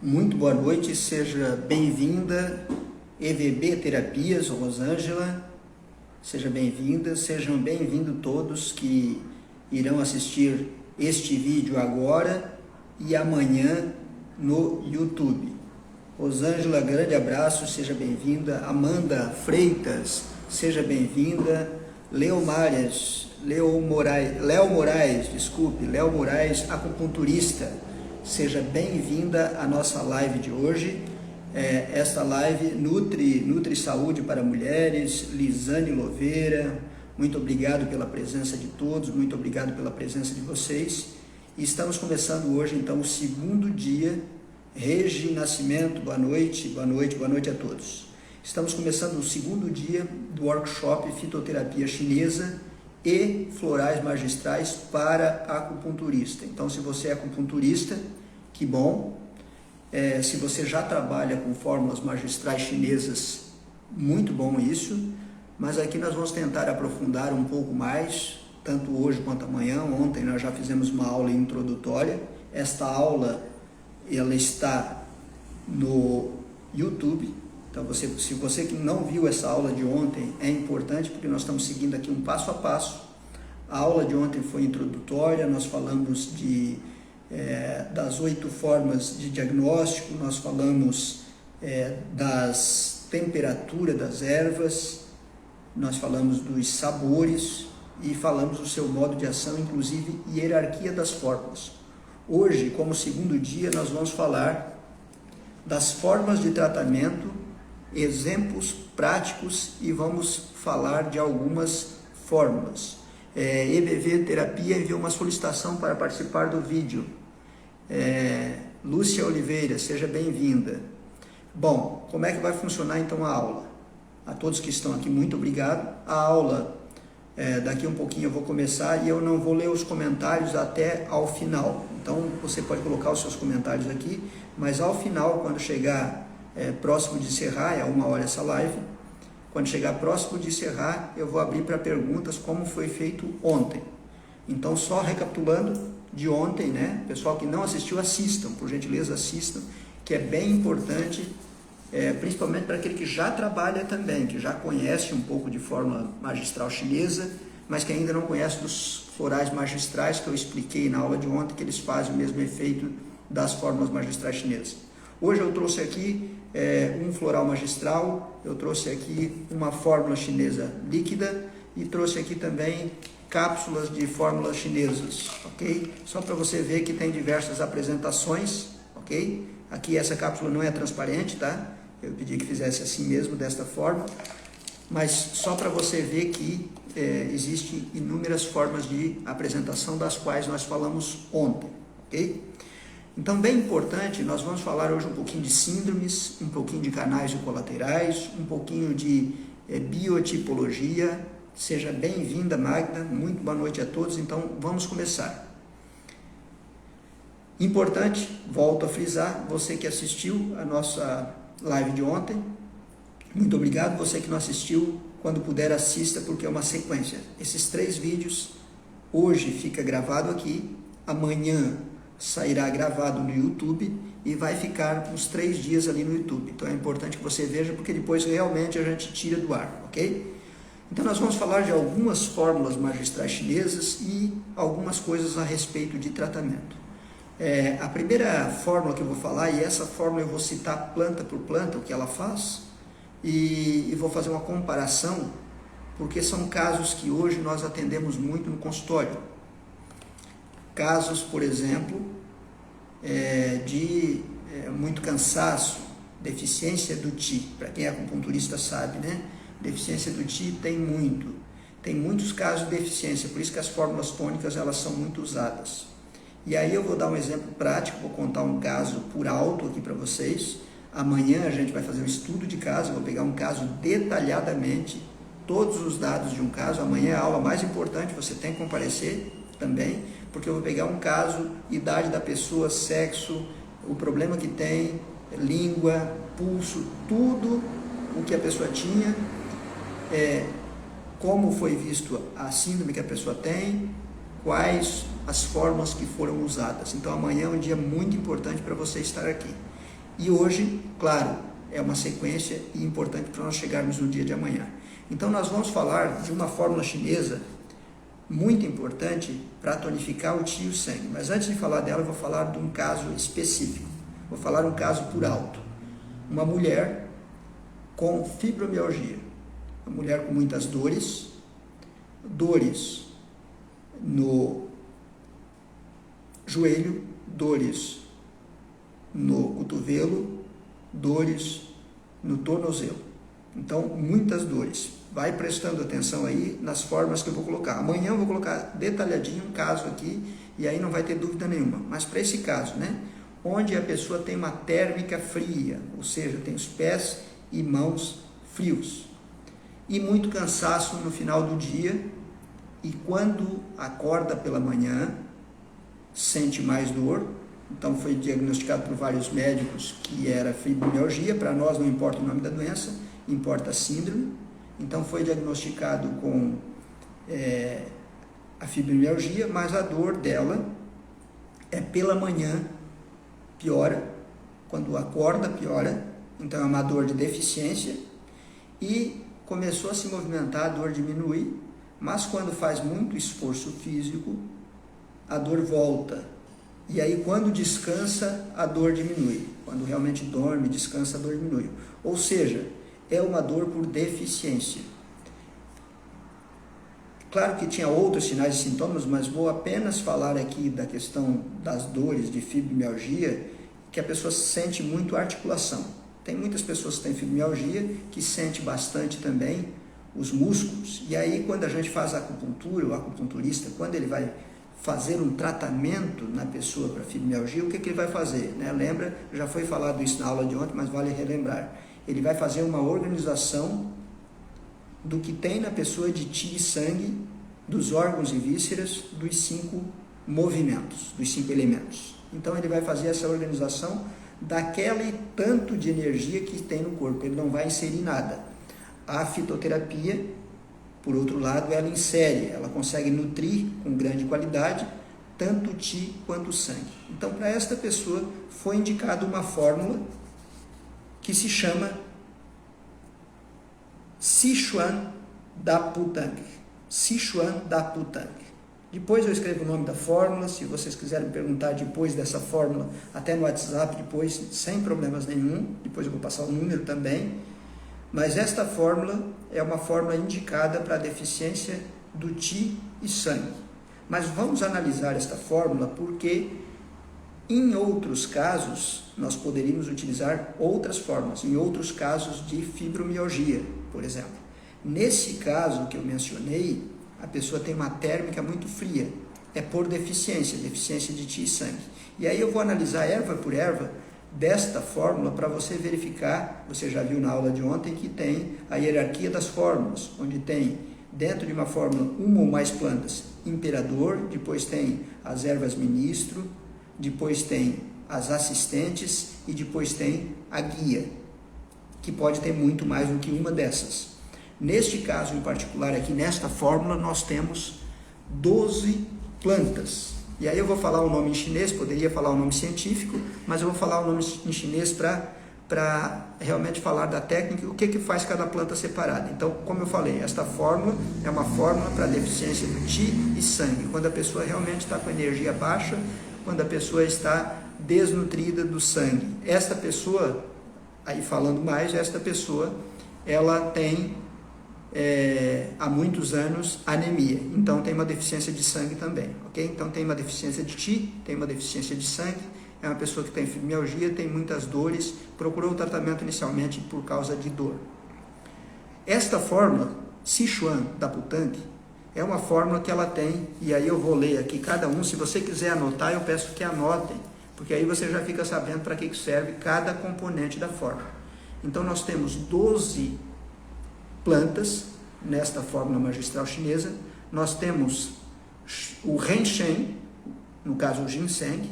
Muito boa noite, seja bem-vinda, EVB Terapias, Rosângela, seja bem-vinda, sejam bem-vindos todos que irão assistir este vídeo agora e amanhã no YouTube. Rosângela, grande abraço, seja bem-vinda. Amanda Freitas, seja bem-vinda. Léo Moraes, acupunturista, seja bem-vinda à nossa live de hoje. Esta live Nutri Saúde para Mulheres. Lisane Louveira, muito obrigado pela presença de todos, muito obrigado pela presença de vocês. E estamos começando hoje, então, o segundo dia. Regi Nascimento, boa noite a todos. Estamos começando o segundo dia do workshop Fitoterapia Chinesa e Florais Magistrais para acupunturista. Então, se você é acupunturista, que bom. Se você já trabalha com fórmulas magistrais chinesas, muito bom isso. Mas aqui nós vamos tentar aprofundar um pouco mais, tanto hoje quanto amanhã. Ontem nós já fizemos uma aula introdutória. Esta aula ela está no YouTube. Então, se você que não viu essa aula de ontem, é importante porque nós estamos seguindo aqui um passo a passo. A aula de ontem foi introdutória, nós falamos das 8 formas de diagnóstico, nós falamos das temperaturas das ervas, nós falamos dos sabores e falamos do seu modo de ação, inclusive hierarquia das fórmulas. Hoje, como segundo dia, nós vamos falar das formas de tratamento, exemplos práticos e vamos falar de algumas fórmulas. EBV Terapia enviou uma solicitação para participar do vídeo. Lúcia Oliveira, seja bem-vinda. Bom, como é que vai funcionar então a aula? A todos que estão aqui, muito obrigado. A aula, daqui um pouquinho eu vou começar e eu não vou ler os comentários até ao final. Então, você pode colocar os seus comentários aqui, mas ao final, quando chegar próximo de encerrar, é 1 hora essa live, quando chegar próximo de encerrar, eu vou abrir para perguntas como foi feito ontem. Então, só recapitulando de ontem, né? Pessoal que não assistiu, assistam, por gentileza assistam, que é bem importante, principalmente para aquele que já trabalha também, que já conhece um pouco de fórmula magistral chinesa, mas que ainda não conhece dos florais magistrais, que eu expliquei na aula de ontem, que eles fazem o mesmo efeito das fórmulas magistrais chinesas. Hoje eu trouxe aqui um floral magistral, eu trouxe aqui uma fórmula chinesa líquida e trouxe aqui também cápsulas de fórmulas chinesas, ok? Só para você ver que tem diversas apresentações, ok? Aqui essa cápsula não é transparente, tá? Eu pedi que fizesse assim mesmo, desta forma, mas só para você ver que existem inúmeras formas de apresentação das quais nós falamos ontem, ok? Então, bem importante, nós vamos falar hoje um pouquinho de síndromes, um pouquinho de canais e colaterais, um pouquinho de biotipologia. Seja bem-vinda, Magda, muito boa noite a todos. Então, vamos começar. Importante, volto a frisar, você que assistiu a nossa live de ontem, muito obrigado. Você que não assistiu, quando puder assista, porque é uma sequência. Esses 3 vídeos, hoje fica gravado aqui, amanhã sairá gravado no YouTube e vai ficar uns 3 dias ali no YouTube. Então é importante que você veja, porque depois realmente a gente tira do ar, ok? Então nós vamos falar de algumas fórmulas magistrais chinesas e algumas coisas a respeito de tratamento. A primeira fórmula que eu vou falar, e essa fórmula eu vou citar planta por planta, o que ela faz, e vou fazer uma comparação, porque são casos que hoje nós atendemos muito no consultório. Casos, por exemplo, de muito cansaço, deficiência do Qi. Para quem é acupunturista sabe, né? Deficiência do Qi tem muitos casos de deficiência, por isso que as fórmulas tônicas elas são muito usadas. E aí eu vou dar um exemplo prático, vou contar um caso por alto aqui para vocês. Amanhã a gente vai fazer um estudo de caso, vou pegar um caso detalhadamente, todos os dados de um caso. Amanhã é a aula mais importante, você tem que comparecer também, porque eu vou pegar um caso, idade da pessoa, sexo, o problema que tem, língua, pulso, tudo o que a pessoa tinha, como foi visto a síndrome que a pessoa tem, quais as formas que foram usadas. Então amanhã é um dia muito importante para você estar aqui. E hoje, claro, é uma sequência e importante para nós chegarmos no dia de amanhã. Então nós vamos falar de uma fórmula chinesa muito importante para tonificar o qi e o sangue. Mas antes de falar dela, eu vou falar de um caso específico. Vou falar um caso por alto. Uma mulher com fibromialgia, uma mulher com muitas dores no joelho, dores no cotovelo, dores no tornozelo. Então, muitas dores. Vai prestando atenção aí nas formas que eu vou colocar. Amanhã eu vou colocar detalhadinho um caso aqui, e aí não vai ter dúvida nenhuma. Mas para esse caso, né? Onde a pessoa tem uma térmica fria, ou seja, tem os pés e mãos frios. E muito cansaço no final do dia, e quando acorda pela manhã, sente mais dor. Então foi diagnosticado por vários médicos que era fibromialgia. Para nós não importa o nome da doença, importa a síndrome. Então foi diagnosticado com a fibromialgia, mas a dor dela é pela manhã, piora, quando acorda piora, então é uma dor de deficiência, e começou a se movimentar, a dor diminui, mas quando faz muito esforço físico, a dor volta. E aí quando descansa, a dor diminui. Quando realmente dorme, descansa, a dor diminui. Ou seja, é uma dor por deficiência. Claro que tinha outros sinais e sintomas, mas vou apenas falar aqui da questão das dores de fibromialgia, que a pessoa sente muito a articulação. Tem muitas pessoas que têm fibromialgia que sente bastante também os músculos. E aí quando a gente faz a acupuntura, o acupunturista, quando ele vai fazer um tratamento na pessoa para fibromialgia, o que ele vai fazer? Né? Lembra, já foi falado isso na aula de ontem, mas vale relembrar. Ele vai fazer uma organização do que tem na pessoa de qi e sangue, dos órgãos e vísceras, dos 5 movimentos, dos 5 elementos. Então ele vai fazer essa organização daquele tanto de energia que tem no corpo, ele não vai inserir nada. A fitoterapia, por outro lado, ela insere, ela consegue nutrir com grande qualidade tanto o qi quanto o sangue. Então para esta pessoa foi indicada uma fórmula que se chama Sichuan da Putang. Sichuan da Putang. Depois eu escrevo o nome da fórmula, se vocês quiserem perguntar depois dessa fórmula, até no WhatsApp depois, sem problemas nenhum, depois eu vou passar o número também. Mas esta fórmula é uma fórmula indicada para a deficiência do qi e sangue. Mas vamos analisar esta fórmula porque em outros casos nós poderíamos utilizar outras fórmulas, em outros casos de fibromialgia, por exemplo. Nesse caso que eu mencionei, a pessoa tem uma térmica muito fria, é por deficiência de qi e sangue. E aí eu vou analisar erva por erva desta fórmula para você verificar, você já viu na aula de ontem que tem a hierarquia das fórmulas, onde tem dentro de uma fórmula uma ou mais plantas, imperador, depois tem as ervas ministro, depois tem as assistentes e depois tem a guia, que pode ter muito mais do que uma dessas. Neste caso em particular, aqui nesta fórmula, nós temos 12 plantas. E aí eu vou falar o nome em chinês, poderia falar o nome científico, mas eu vou falar o nome em chinês para realmente falar da técnica e o que faz cada planta separada. Então, como eu falei, esta fórmula é uma fórmula para deficiência do qi e sangue, quando a pessoa realmente está com energia baixa, quando a pessoa está desnutrida do sangue. Esta pessoa, aí falando mais, esta pessoa, ela tem há muitos anos anemia, então tem uma deficiência de sangue também, ok? Então tem uma deficiência de qi, tem uma deficiência de sangue, é uma pessoa que tem fibromialgia, tem muitas dores, procurou o tratamento inicialmente por causa de dor. Esta fórmula, Sichuan da Putang, é uma fórmula que ela tem, e aí eu vou ler aqui cada um, se você quiser anotar, eu peço que anotem, porque aí você já fica sabendo para que serve cada componente da fórmula. Então nós temos 12 plantas nesta fórmula magistral chinesa. Nós temos o Renshen, no caso o ginseng,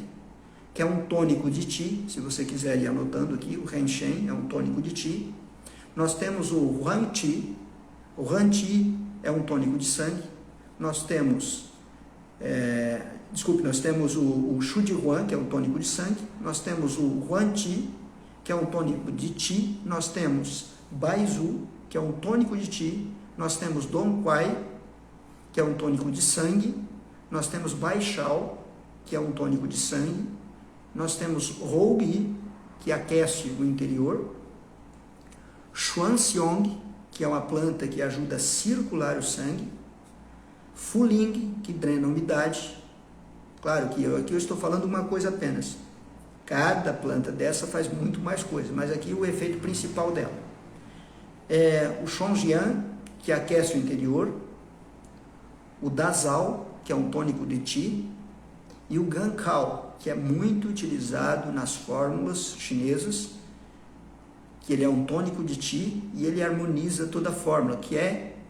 que é um tônico de qi, se você quiser ir anotando aqui, o Renshen é um tônico de qi. Nós temos o Huang Qi, o Huang Qi é um tônico de sangue. Nós temos, nós temos o Shu Di Huan, que é um tônico de sangue. Nós temos o Huang Qi, que é um tônico de Qi, nós temos Baizu, que é um tônico de Qi, nós temos Dong Quai, que é um tônico de sangue, nós temos Baixao, que é um tônico de sangue, nós temos Rougi, que aquece o interior, Xuanxiong, que é uma planta que ajuda a circular o sangue, Fuling, que drena a umidade. Claro que aqui eu estou falando uma coisa apenas. Cada planta dessa faz muito mais coisa, mas aqui o efeito principal dela. O Shongjian, que aquece o interior, o Dazao, que é um tônico de Qi, e o Gankao, que é muito utilizado nas fórmulas chinesas, que ele é um tônico de Qi e ele harmoniza toda a fórmula, que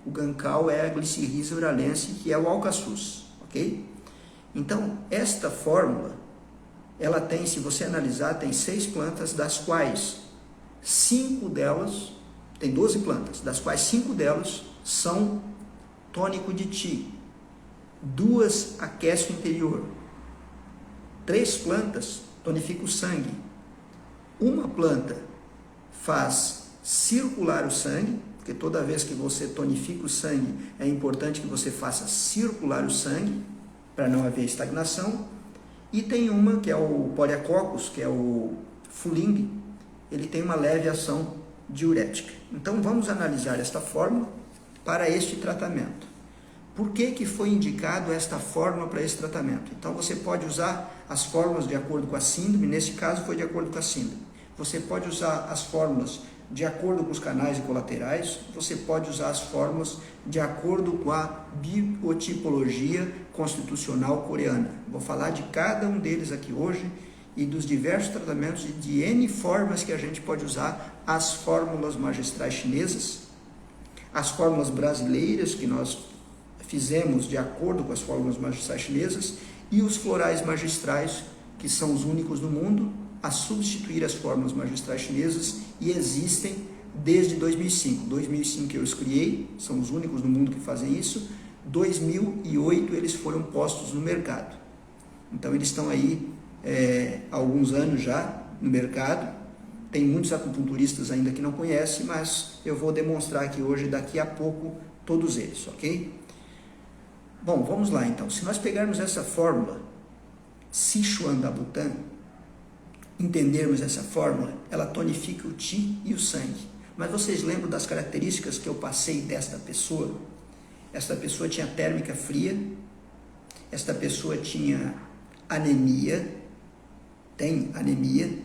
o Gankao é a Glycyrrhiza uralense, que é o Alka-Sus, ok? Então, esta fórmula, ela tem, se você analisar, tem 6 plantas, das quais 5 delas, tem 12 plantas, das quais 5 delas são tônico de Qi, 2 aquecem o interior, 3 plantas tonificam o sangue, uma planta faz circular o sangue, porque toda vez que você tonifica o sangue, é importante que você faça circular o sangue, para não haver estagnação, e tem uma que é o Poliococcus, que é o Fuling, ele tem uma leve ação diurética. Então vamos analisar esta fórmula para este tratamento. Por que foi indicado esta fórmula para esse tratamento? Então você pode usar as fórmulas de acordo com a síndrome, nesse caso foi de acordo com a síndrome. Você pode usar as fórmulas de acordo com os canais e colaterais, você pode usar as fórmulas de acordo com a biotipologia constitucional coreana. Vou falar de cada um deles aqui hoje e dos diversos tratamentos e de N formas que a gente pode usar as fórmulas magistrais chinesas, as fórmulas brasileiras que nós fizemos de acordo com as fórmulas magistrais chinesas e os florais magistrais, que são os únicos no mundo a substituir as fórmulas magistrais chinesas e existem desde 2005. 2005 eu os criei, são os únicos no mundo que fazem isso. 2008 eles foram postos no mercado. Então eles estão aí há alguns anos já no mercado. Tem muitos acupunturistas ainda que não conhecem, mas eu vou demonstrar aqui hoje, daqui a pouco, todos eles, ok? Bom, vamos lá então. Se nós pegarmos essa fórmula Sichuan da Butan, entendermos essa fórmula, ela tonifica o Qi e o sangue. Mas vocês lembram das características que eu passei desta pessoa? Esta pessoa tinha térmica fria, esta pessoa tinha anemia, tem anemia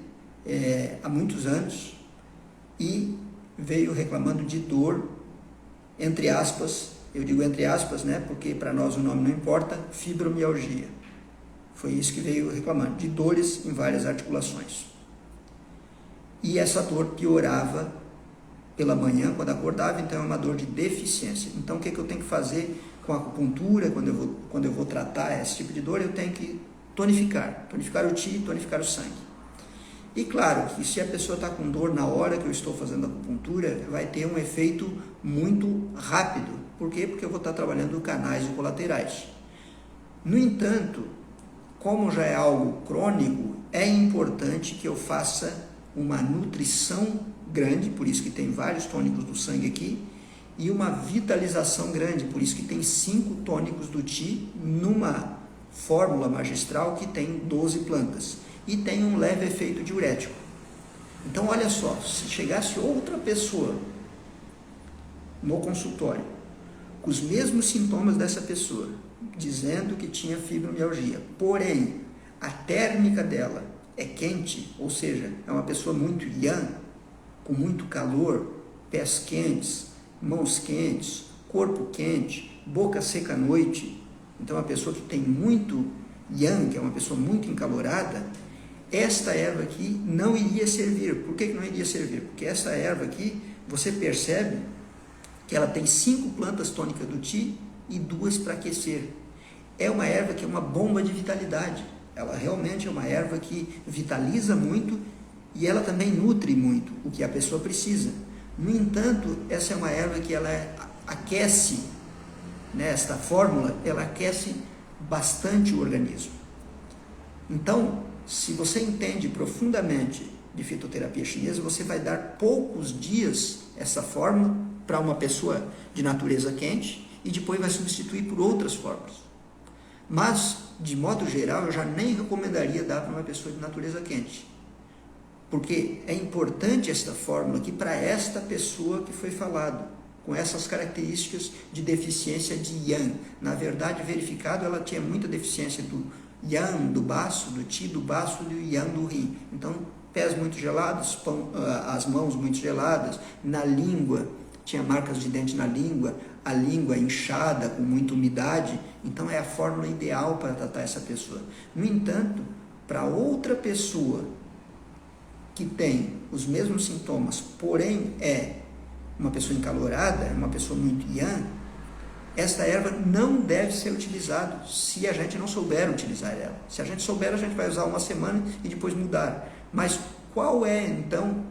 há muitos anos, e veio reclamando de dor, entre aspas, eu digo entre aspas, né, porque para nós o nome não importa, fibromialgia. Foi isso que veio reclamando, de dores em várias articulações. E essa dor piorava pela manhã, quando acordava, então é uma dor de deficiência. Então o que eu tenho que fazer com a acupuntura, quando eu vou tratar esse tipo de dor, eu tenho que tonificar o Qi, tonificar o sangue. E claro que se a pessoa está com dor na hora que eu estou fazendo a acupuntura, vai ter um efeito muito rápido. Por quê? Porque eu vou estar trabalhando canais e colaterais. No entanto, como já é algo crônico, é importante que eu faça uma nutrição grande, por isso que tem vários tônicos do sangue aqui, e uma vitalização grande, por isso que tem 5 tônicos do Qi numa fórmula magistral que tem 12 plantas, e tem um leve efeito diurético. Então olha só, se chegasse outra pessoa no consultório, com os mesmos sintomas dessa pessoa, dizendo que tinha fibromialgia, porém a térmica dela é quente, ou seja, é uma pessoa muito yang, com muito calor, pés quentes, mãos quentes, corpo quente, boca seca à noite, então uma pessoa que tem muito yang, que é uma pessoa muito encalorada, esta erva aqui não iria servir. Por que não iria servir? Porque essa erva aqui, você percebe que ela tem 5 plantas tônicas do Qi e 2 para aquecer. É uma erva que é uma bomba de vitalidade. Ela realmente é uma erva que vitaliza muito e ela também nutre muito o que a pessoa precisa. No entanto, essa é uma erva que ela aquece, né? Esta fórmula, ela aquece bastante o organismo. Então, se você entende profundamente de fitoterapia chinesa, você vai dar poucos dias essa fórmula para uma pessoa de natureza quente e depois vai substituir por outras fórmulas. Mas, de modo geral, eu já nem recomendaria dar para uma pessoa de natureza quente, porque é importante esta fórmula aqui para esta pessoa que foi falado, com essas características de deficiência de Yang. Na verdade, verificado, ela tinha muita deficiência do Yang do baço, do Qi do baço e do Yang do rim. Então, pés muito gelados, as mãos muito geladas, na língua, tinha marcas de dente na língua, a língua inchada, com muita umidade. Então, é a fórmula ideal para tratar essa pessoa. No entanto, para outra pessoa que tem os mesmos sintomas, porém é uma pessoa encalorada, uma pessoa muito yang, esta erva não deve ser utilizada se a gente não souber utilizar ela. Se a gente souber, a gente vai usar uma semana e depois mudar. Mas qual é, então,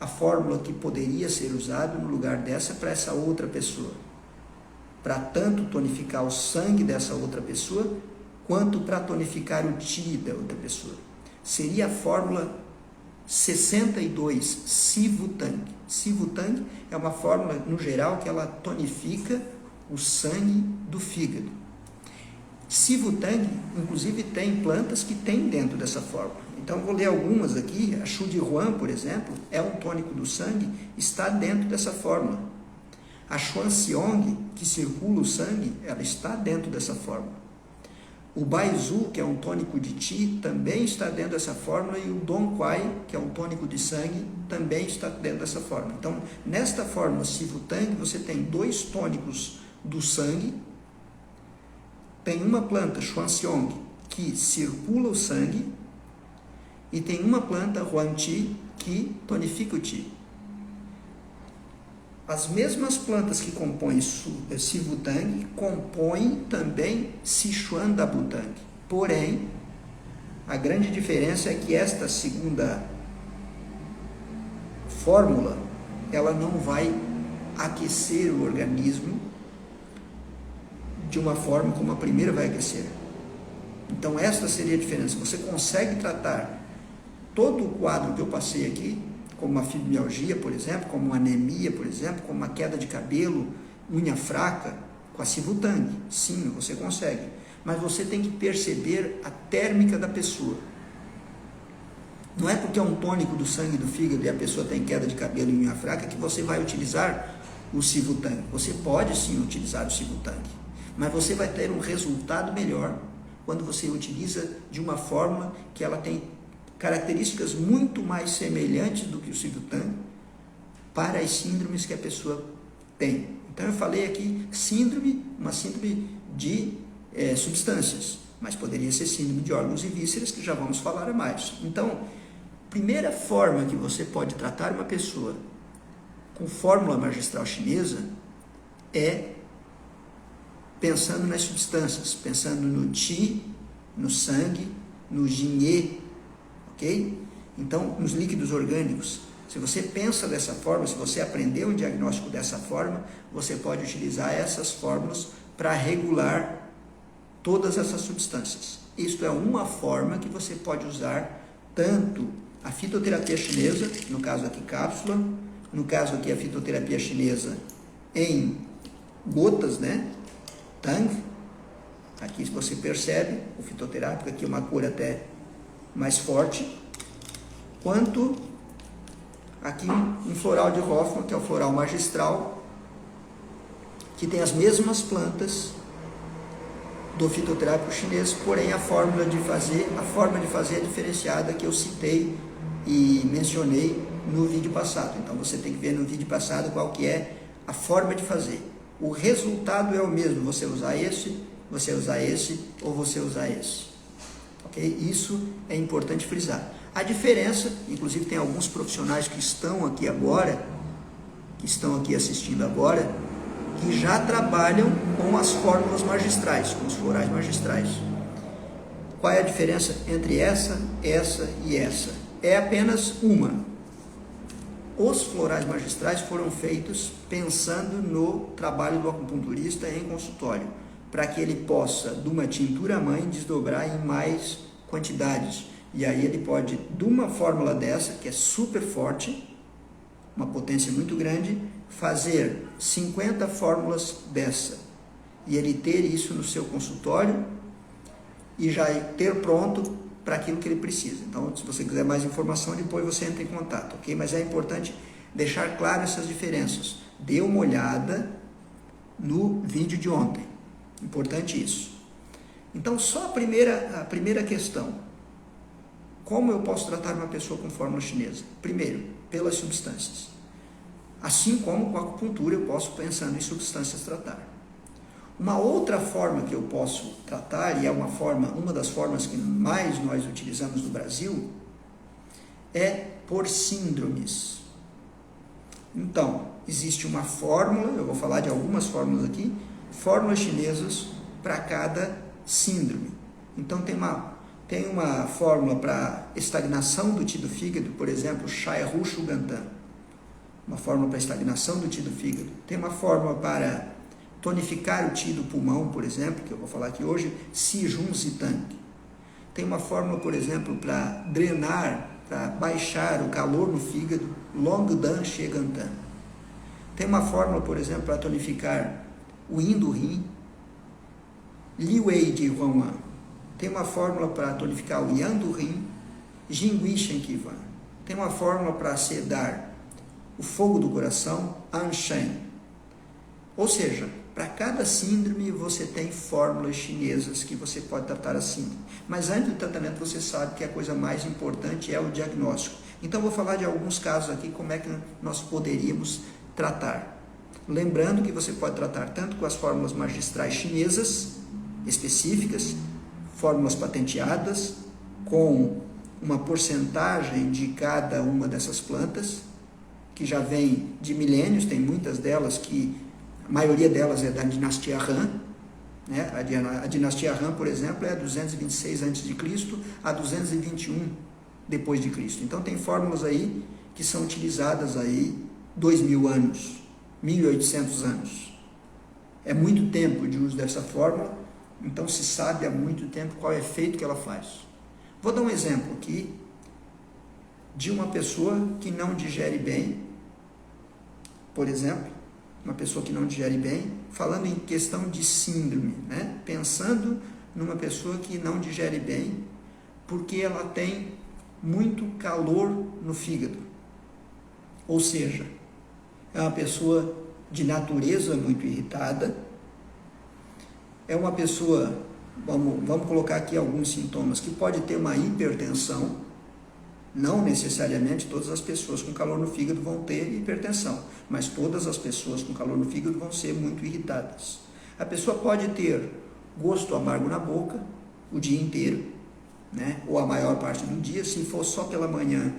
a fórmula que poderia ser usada no lugar dessa para essa outra pessoa? Para tanto tonificar o sangue dessa outra pessoa, quanto para tonificar o Qi da outra pessoa. Seria a fórmula 62, Sivutang. Sivutang é uma fórmula, no geral, que ela tonifica o sangue do fígado. Sivutang, inclusive, tem plantas que tem dentro dessa fórmula. Então, vou ler algumas aqui. A Shu de Huan, por exemplo, é um tônico do sangue, está dentro dessa fórmula. A Xuan Xiong, que circula o sangue, ela está dentro dessa fórmula. O Baizu, que é um tônico de Qi, também está dentro dessa fórmula, e o Dong Quai, que é um tônico de sangue, também está dentro dessa fórmula. Então, nesta fórmula Sivutang, você tem 2 tônicos do sangue, tem uma planta, Xuan Xiong, que circula o sangue, e tem uma planta, Huan Qi, que tonifica o Qi. As mesmas plantas que compõem Sivutang compõem também Sichuan da Butang. Porém, a grande diferença é que esta segunda fórmula, ela não vai aquecer o organismo de uma forma como a primeira vai aquecer. Então, esta seria a diferença. Você consegue tratar todo o quadro que eu passei aqui, como uma fibromialgia, por exemplo, como uma anemia, por exemplo, como uma queda de cabelo, unha fraca, com a Sivutang. Sim, você consegue. Mas você tem que perceber a térmica da pessoa. Não é porque é um tônico do sangue do fígado e a pessoa tem queda de cabelo e unha fraca que você vai utilizar o Sivutang. Você pode sim utilizar o Sivutang, mas você vai ter um resultado melhor quando você utiliza de uma fórmula que ela tem características muito mais semelhantes do que o Sivutang para as síndromes que a pessoa tem. Então, eu falei aqui síndrome, uma síndrome de substâncias, mas poderia ser síndrome de órgãos e vísceras, que já vamos falar mais. Então, primeira forma que você pode tratar uma pessoa com fórmula magistral chinesa é pensando nas substâncias, pensando no Qi, no sangue, no Jinhe, ok? Então, nos líquidos orgânicos. Se você pensa dessa forma, se você aprendeu o diagnóstico dessa forma, você pode utilizar essas fórmulas para regular todas essas substâncias. Isto é uma forma que você pode usar tanto a fitoterapia chinesa, no caso aqui cápsula, no caso aqui a fitoterapia chinesa em gotas, né? Tang, aqui você percebe, o fitoterápico aqui é uma cor até mais forte, quanto aqui um floral de Hoffmann, que é o floral magistral, que tem as mesmas plantas do fitoterápico chinês, porém a forma de fazer é diferenciada, que eu citei e mencionei no vídeo passado. Então você tem que ver no vídeo passado qual que é a forma de fazer. O resultado é o mesmo, você usar esse ou você usar esse. Ok? Isso é importante frisar. A diferença, inclusive tem alguns profissionais que estão aqui agora, que estão aqui assistindo agora, que já trabalham com as fórmulas magistrais, com os florais magistrais. Qual é a diferença entre essa e essa? É apenas uma. Os florais magistrais foram feitos pensando no trabalho do acupunturista em consultório, para que ele possa, de uma tintura mãe, desdobrar em mais quantidades, E aí ele pode, de uma fórmula dessa, que é super forte, uma potência muito grande, fazer 50 fórmulas dessa. E ele ter isso no seu consultório e já ter pronto para aquilo que ele precisa. Então, se você quiser mais informação, depois você entra em contato, ok? Mas é importante deixar claro essas diferenças. Dê uma olhada no vídeo de ontem. Importante isso. Então, só a primeira questão. Como eu posso tratar uma pessoa com fórmula chinesa? Primeiro, pelas substâncias. Assim como com a acupuntura eu posso, pensando em substâncias, tratar. Uma outra forma que eu posso tratar, e é uma das formas que mais nós utilizamos no Brasil, é por síndromes. Então, existe uma fórmula, eu vou falar de algumas fórmulas aqui, fórmulas chinesas para cada síndrome. Então, tem uma fórmula para estagnação do Qi do fígado, por exemplo, Shai Hu Shu Gantan. Uma fórmula para estagnação do Qi do fígado. Tem uma fórmula para tonificar o Qi do pulmão, por exemplo, que eu vou falar aqui hoje, Si Jun Si Tang. Tem uma fórmula, por exemplo, para drenar, para baixar o calor no fígado, Long Dan She Gantan. Tem uma fórmula, por exemplo, para tonificar o Yin do rim, Li Wei de Huan. Tem uma fórmula para tonificar o Yang do rim, Jing Wei Shen Qi Wan. Tem uma fórmula para sedar o fogo do coração, An Shen. Ou seja, para cada síndrome você tem fórmulas chinesas que você pode tratar a síndrome. Mas antes do tratamento você sabe que a coisa mais importante é o diagnóstico. Então vou falar de alguns casos aqui, como é que nós poderíamos tratar. Lembrando que você pode tratar tanto com as fórmulas magistrais chinesas, específicas, fórmulas patenteadas, com uma porcentagem de cada uma dessas plantas, que já vem de milênios, tem muitas delas que a maioria delas é da dinastia Han, né? A dinastia Han, por exemplo, é 226 a.C. a 221 depois de Cristo. Então tem fórmulas aí que são utilizadas aí 2000 anos, 1800 anos. É muito tempo de uso dessa fórmula, então se sabe há muito tempo qual é o efeito que ela faz. Vou dar um exemplo aqui de uma pessoa que não digere bem, por exemplo, uma pessoa que não digere bem, falando em questão de síndrome, né? Pensando numa pessoa que não digere bem, porque ela tem muito calor no fígado. Ou seja, é uma pessoa de natureza muito irritada, é uma pessoa, vamos colocar aqui alguns sintomas, que pode ter uma hipertensão. Não necessariamente todas as pessoas com calor no fígado vão ter hipertensão, mas todas as pessoas com calor no fígado vão ser muito irritadas. A pessoa pode ter gosto amargo na boca o dia inteiro, né? Ou a maior parte do dia. Se for só pela manhã,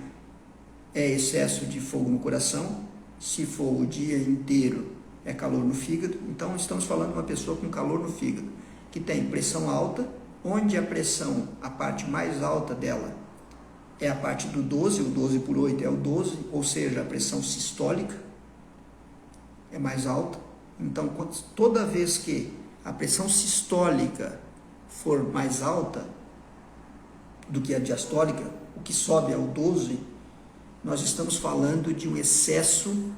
é excesso de fogo no coração. Se for o dia inteiro, é calor no fígado. Então, estamos falando de uma pessoa com calor no fígado, que tem pressão alta, onde a pressão, a parte mais alta dela, é a parte do 12, o 12 por 8 é o 12, ou seja, a pressão sistólica é mais alta. Então, toda vez que a pressão sistólica for mais alta do que a diastólica, o que sobe é o 12, nós estamos falando de um excesso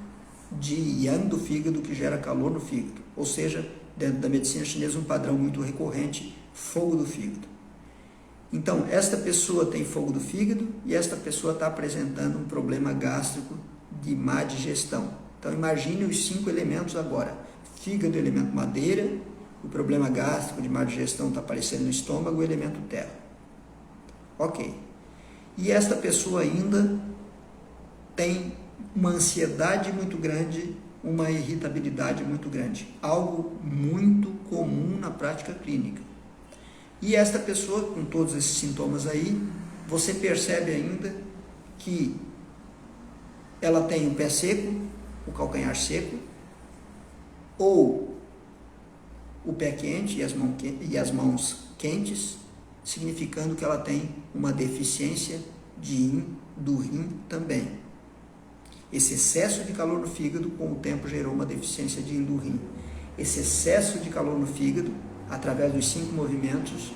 de yang do fígado que gera calor no fígado. Ou seja, dentro da medicina chinesa, um padrão muito recorrente, fogo do fígado. Então, esta pessoa tem fogo do fígado e esta pessoa está apresentando um problema gástrico de má digestão. Então, imagine os 5 elementos agora. Fígado, elemento madeira, o problema gástrico de má digestão está aparecendo no estômago, o elemento terra. Ok. E esta pessoa ainda tem uma ansiedade muito grande, uma irritabilidade muito grande. Algo muito comum na prática clínica. E esta pessoa, com todos esses sintomas aí, você percebe ainda que ela tem o pé seco, o calcanhar seco, ou o pé quente e as mãos quentes, significando que ela tem uma deficiência de yin do rim também. Esse excesso de calor no fígado, com o tempo, gerou uma deficiência de yin do rim. Esse excesso de calor no fígado, através dos 5 movimentos,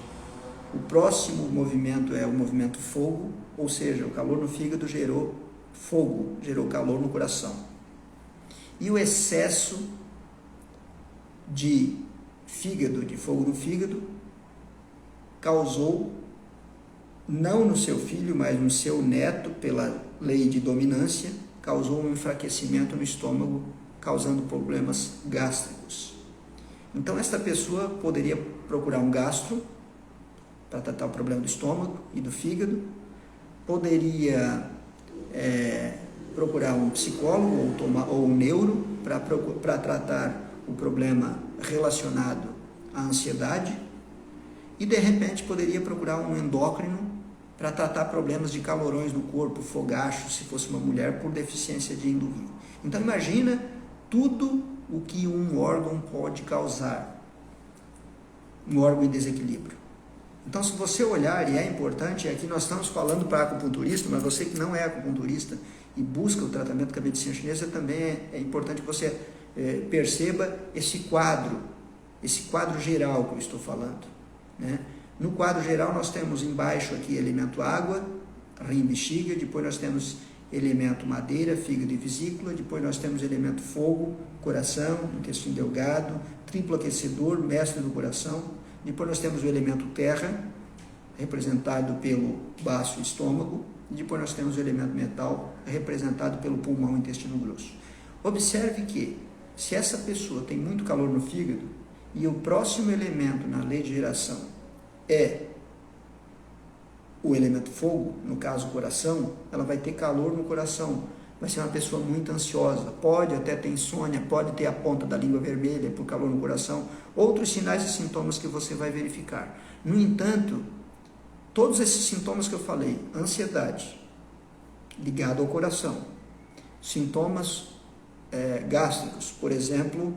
O próximo movimento é o movimento fogo, ou seja, o calor no fígado gerou fogo, gerou calor no coração. E o excesso de fígado, de fogo no fígado, causou, não no seu filho, mas no seu neto, pela lei de dominância, causou um enfraquecimento no estômago, causando problemas gástricos. Então, esta pessoa poderia procurar um gastro para tratar o problema do estômago e do fígado, poderia procurar um psicólogo ou um neuro para tratar o problema relacionado à ansiedade, e de repente poderia procurar um endócrino para tratar problemas de calorões no corpo, fogacho, se fosse uma mulher, por deficiência de Indulin. Então imagina tudo o que um órgão pode causar, um órgão em desequilíbrio. Então, se você olhar, e é importante, aqui nós estamos falando para acupunturista, mas você que não é acupunturista e busca o tratamento com a medicina chinesa, também é importante que você perceba esse quadro geral que eu estou falando, né? No quadro geral nós temos embaixo aqui elemento água, rim, bexiga, depois nós temos elemento madeira, fígado e vesícula, depois nós temos elemento fogo, coração, intestino delgado, triplo aquecedor, mestre do coração, depois nós temos o elemento terra, representado pelo baço e estômago, e depois nós temos o elemento metal, representado pelo pulmão e intestino grosso. Observe que, se essa pessoa tem muito calor no fígado, e o próximo elemento na lei de geração é o elemento fogo, no caso o coração, ela vai ter calor no coração, vai ser uma pessoa muito ansiosa, pode até ter insônia, pode ter a ponta da língua vermelha por calor no coração, outros sinais e sintomas que você vai verificar. No entanto, todos esses sintomas que eu falei, ansiedade, ligado ao coração, sintomas gástricos, por exemplo,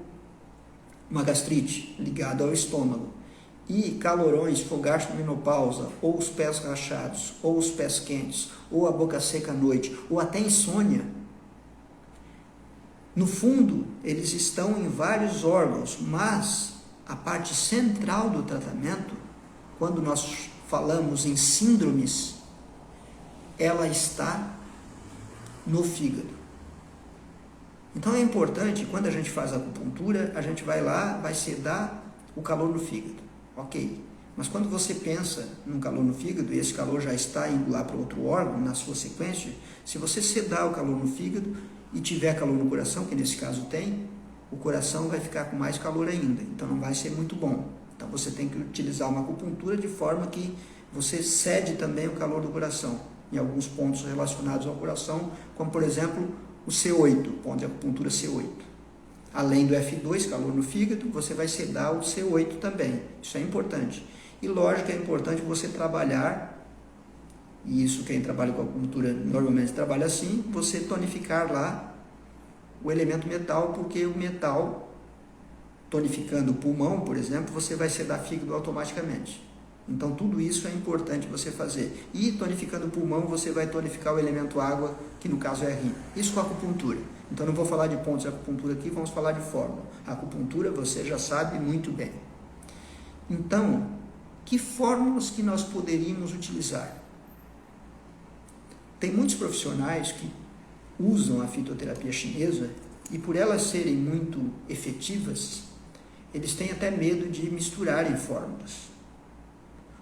uma gastrite ligada ao estômago, e calorões, fogacho, menopausa, ou os pés rachados, ou os pés quentes, ou a boca seca à noite, ou até insônia. No fundo, eles estão em vários órgãos, mas a parte central do tratamento, quando nós falamos em síndromes, ela está no fígado. Então é importante, quando a gente faz a acupuntura, a gente vai lá, vai sedar o calor no fígado. Ok, mas quando você pensa num calor no fígado, e esse calor já está indo lá para outro órgão, na sua sequência, se você sedar o calor no fígado e tiver calor no coração, que nesse caso tem, o coração vai ficar com mais calor ainda, então não vai ser muito bom. Então você tem que utilizar uma acupuntura de forma que você cede também o calor do coração, em alguns pontos relacionados ao coração, como por exemplo o C8, ponto de acupuntura C8. Além do F2, calor no fígado, você vai sedar o C8 também. Isso é importante. E lógico, é importante você trabalhar, e isso quem trabalha com acupuntura normalmente trabalha assim, você tonificar lá o elemento metal, porque o metal, tonificando o pulmão, por exemplo, você vai sedar fígado automaticamente. Então tudo isso é importante você fazer. E tonificando o pulmão, você vai tonificar o elemento água, que no caso é rim. Isso com a acupuntura. Então não vou falar de pontos de acupuntura aqui, vamos falar de fórmula. A acupuntura você já sabe muito bem. Então, que fórmulas que nós poderíamos utilizar? Tem muitos profissionais que usam a fitoterapia chinesa e por elas serem muito efetivas, eles têm até medo de misturarem fórmulas.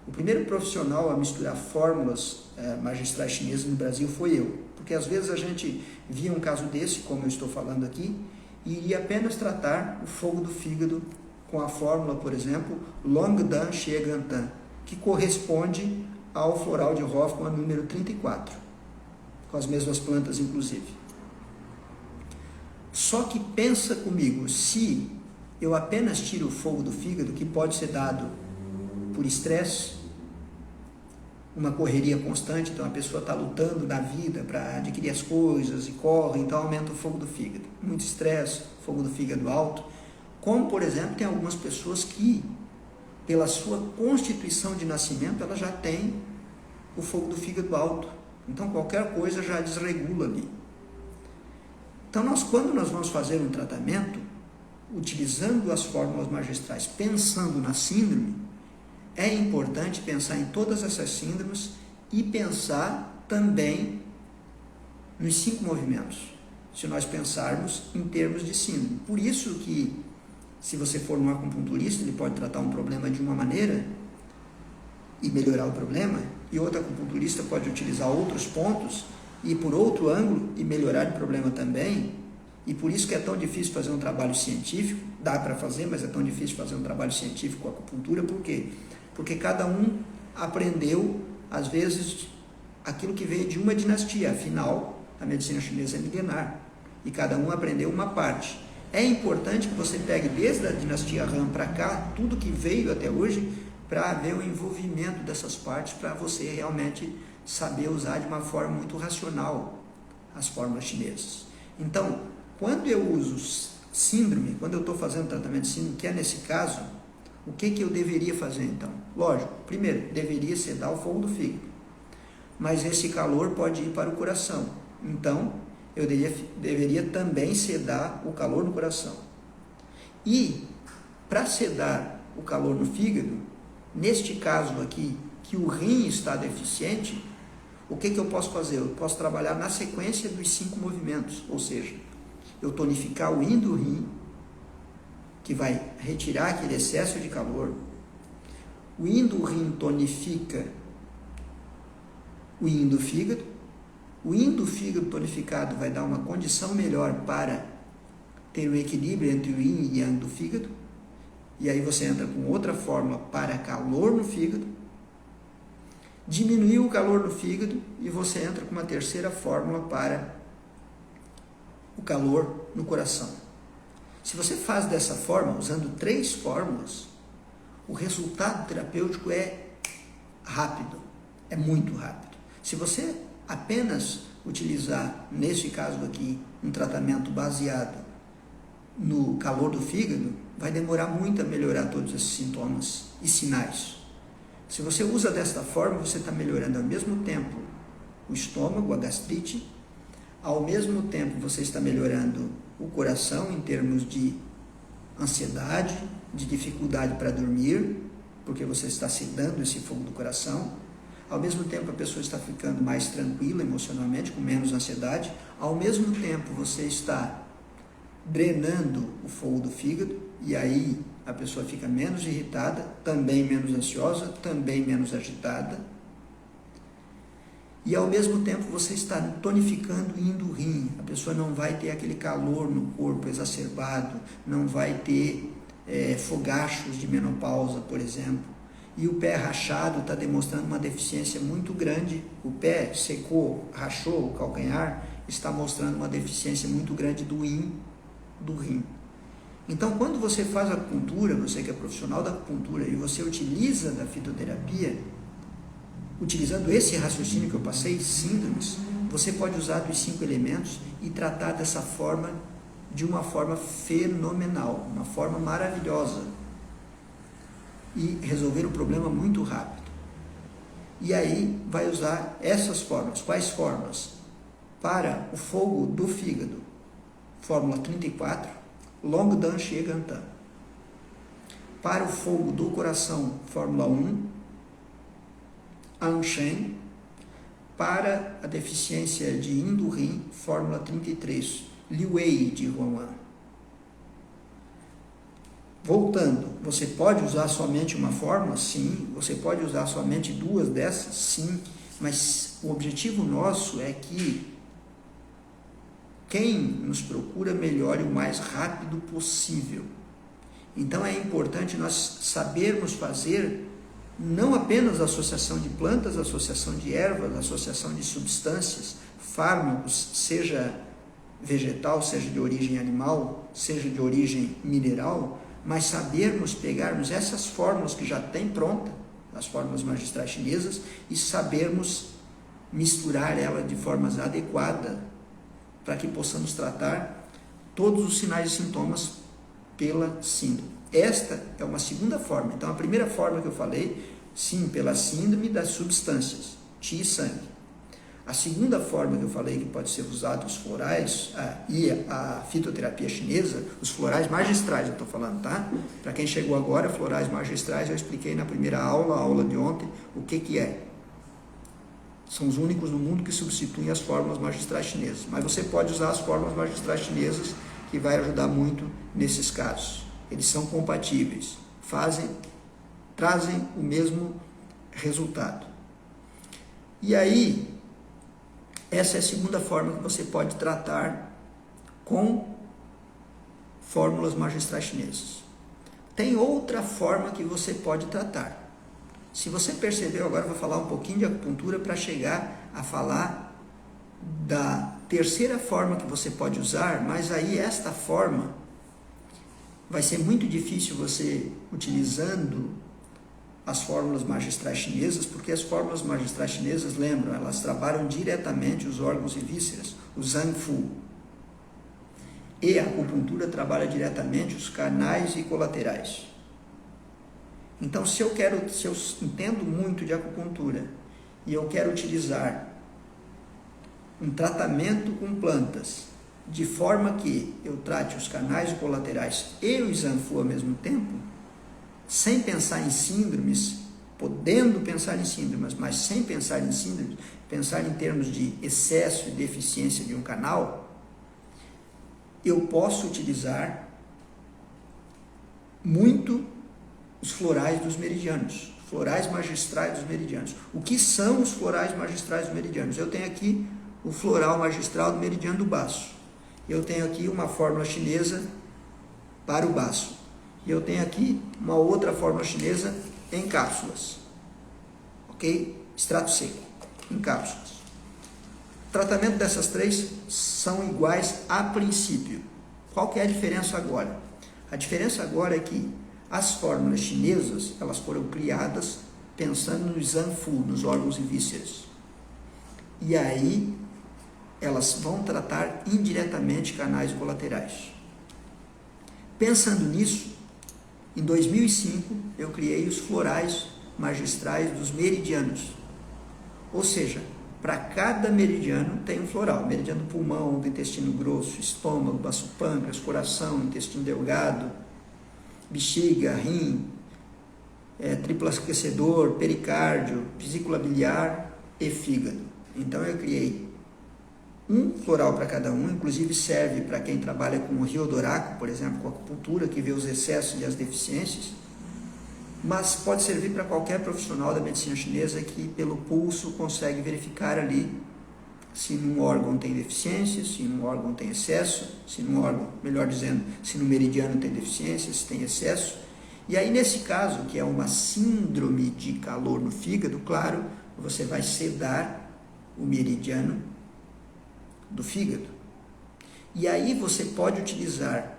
O primeiro profissional a misturar fórmulas magistrais chinesas no Brasil foi eu, porque às vezes a gente via um caso desse, como eu estou falando aqui, e iria apenas tratar o fogo do fígado com a fórmula, por exemplo, Longdan Xiegantan, que corresponde ao floral de Hoffmann número 34, com as mesmas plantas inclusive. Só que pensa comigo, se eu apenas tiro o fogo do fígado, que pode ser dado por estresse, uma correria constante, então a pessoa está lutando na vida para adquirir as coisas e corre, então aumenta o fogo do fígado. Muito estresse, fogo do fígado alto. Como, por exemplo, tem algumas pessoas que, pela sua constituição de nascimento, ela já tem o fogo do fígado alto. Então qualquer coisa já desregula ali. Então quando nós vamos fazer um tratamento, utilizando as fórmulas magistrais, pensando na síndrome, é importante pensar em todas essas síndromes e pensar também nos 5 movimentos, se nós pensarmos em termos de síndrome. Por isso que, se você for um acupunturista, ele pode tratar um problema de uma maneira e melhorar o problema, e outro acupunturista pode utilizar outros pontos e ir por outro ângulo e melhorar o problema também. E por isso que é tão difícil fazer um trabalho científico. Dá para fazer, mas é tão difícil fazer um trabalho científico com a acupuntura. Por quê? Porque cada um aprendeu, às vezes, aquilo que veio de uma dinastia. Afinal, a medicina chinesa é milenar e cada um aprendeu uma parte. É importante que você pegue desde a dinastia Han para cá, tudo que veio até hoje, para ver o envolvimento dessas partes, para você realmente saber usar de uma forma muito racional as fórmulas chinesas. Então, quando eu uso síndrome, quando eu estou fazendo tratamento de síndrome, que é nesse caso, o que eu deveria fazer então? Lógico, primeiro, deveria sedar o fogo do fígado, mas esse calor pode ir para o coração, então eu deveria também sedar o calor no coração. E para sedar o calor no fígado, neste caso aqui, que o rim está deficiente, o que eu posso fazer? Eu posso trabalhar na sequência dos 5 movimentos, ou seja, eu tonificar o yin do rim, que vai retirar aquele excesso de calor. O yin do rim tonifica o yin do fígado. O yin do fígado tonificado vai dar uma condição melhor para ter um equilíbrio entre o yin e yang do fígado. E aí você entra com outra fórmula para calor no fígado. Diminuiu o calor no fígado e você entra com uma terceira fórmula para o calor no coração. Se você faz dessa forma, usando 3 fórmulas, o resultado terapêutico é rápido, é muito rápido. Se você apenas utilizar, nesse caso aqui, um tratamento baseado no calor do fígado, vai demorar muito a melhorar todos esses sintomas e sinais. Se você usa desta forma, você está melhorando ao mesmo tempo o estômago, a gastrite, ao mesmo tempo você está melhorando o coração em termos de ansiedade, de dificuldade para dormir, porque você está sedando esse fogo do coração. Ao mesmo tempo a pessoa está ficando mais tranquila emocionalmente, com menos ansiedade. Ao mesmo tempo você está drenando o fogo do fígado, e aí a pessoa fica menos irritada, também menos ansiosa, também menos agitada. E ao mesmo tempo você está tonificando o yin do rim. A pessoa não vai ter aquele calor no corpo exacerbado, não vai ter fogachos de menopausa, por exemplo. E o pé rachado está demonstrando uma deficiência muito grande. O pé secou, rachou o calcanhar, está mostrando uma deficiência muito grande do yin do rim. Então, quando você faz a acupuntura, você que é profissional da acupuntura, e você utiliza da fitoterapia, utilizando esse raciocínio que eu passei, síndromes, você pode usar dos 5 elementos e tratar dessa forma, de uma forma fenomenal, uma forma maravilhosa, e resolver o problema muito rápido. E aí vai usar essas fórmulas. Quais fórmulas? Para o fogo do fígado, fórmula 34, Longdan Shiegantan. Para o fogo do coração, fórmula 1, Anshen. Para a deficiência de yin do rim, fórmula 33, Liwei de Huan. Voltando, você pode usar somente uma fórmula? Sim. Você pode usar somente 2 dessas? Sim. Mas o objetivo nosso é que quem nos procura melhore o mais rápido possível. Então é importante nós sabermos fazer não apenas a associação de plantas, a associação de ervas, a associação de substâncias, fármacos, seja vegetal, seja de origem animal, seja de origem mineral, mas sabermos pegarmos essas fórmulas que já tem pronta, as fórmulas magistrais chinesas, e sabermos misturar ela de formas adequadas para que possamos tratar todos os sinais e sintomas pela síndrome. Esta é uma segunda forma. Então, a primeira forma que eu falei, sim, pela síndrome das substâncias, qi e sangue. A segunda forma que eu falei que pode ser usado os florais e a fitoterapia chinesa, os florais magistrais eu estou falando, tá? Para quem chegou agora, florais magistrais eu expliquei na primeira aula, a aula de ontem, o que é. São os únicos no mundo que substituem as fórmulas magistrais chinesas. Mas você pode usar as fórmulas magistrais chinesas, que vai ajudar muito nesses casos. Eles são compatíveis, trazem o mesmo resultado. E aí, essa é a segunda forma que você pode tratar com fórmulas magistrais chinesas. Tem outra forma que você pode tratar. Se você percebeu, agora eu vou falar um pouquinho de acupuntura para chegar a falar da terceira forma que você pode usar, mas aí esta forma vai ser muito difícil você utilizando as fórmulas magistrais chinesas, porque as fórmulas magistrais chinesas, lembram, elas trabalham diretamente os órgãos e vísceras, o Zang Fu. E a acupuntura trabalha diretamente os canais e colaterais. Então, se eu entendo muito de acupuntura e eu quero utilizar um tratamento com plantas de forma que eu trate os canais e colaterais e o Zang Fu ao mesmo tempo, sem pensar em síndromes, podendo pensar em síndromes, mas sem pensar em síndromes, pensar em termos de excesso e deficiência de um canal, eu posso utilizar muito os florais dos meridianos, florais magistrais dos meridianos. O que são os florais magistrais dos meridianos? Eu tenho aqui o floral magistral do meridiano do baço. Eu tenho aqui uma fórmula chinesa para o baço. E eu tenho aqui uma outra fórmula chinesa em cápsulas. Ok? Extrato seco, em cápsulas. O tratamento dessas três são iguais a princípio. Qual que é a diferença agora? A diferença agora é que as fórmulas chinesas, elas foram criadas pensando no Zang Fu, nos órgãos e vísceras. E aí, elas vão tratar indiretamente canais colaterais. Pensando nisso, em 2005, eu criei os florais magistrais dos meridianos. Ou seja, para cada meridiano tem um floral. Meridiano do pulmão, do intestino grosso, estômago, baço pâncreas, coração, intestino delgado, bexiga, rim, triplo aquecedor, pericárdio, vesícula biliar e fígado. Então eu criei um floral para cada um, inclusive serve para quem trabalha com o riodoraco, por exemplo, com a acupuntura, que vê os excessos e as deficiências, mas pode servir para qualquer profissional da medicina chinesa que pelo pulso consegue verificar ali se num órgão tem deficiência, se num órgão tem excesso, se num órgão, melhor dizendo, se no meridiano tem deficiência, se tem excesso. E aí nesse caso, que é uma síndrome de calor no fígado, claro, você vai sedar o meridiano do fígado. E aí você pode utilizar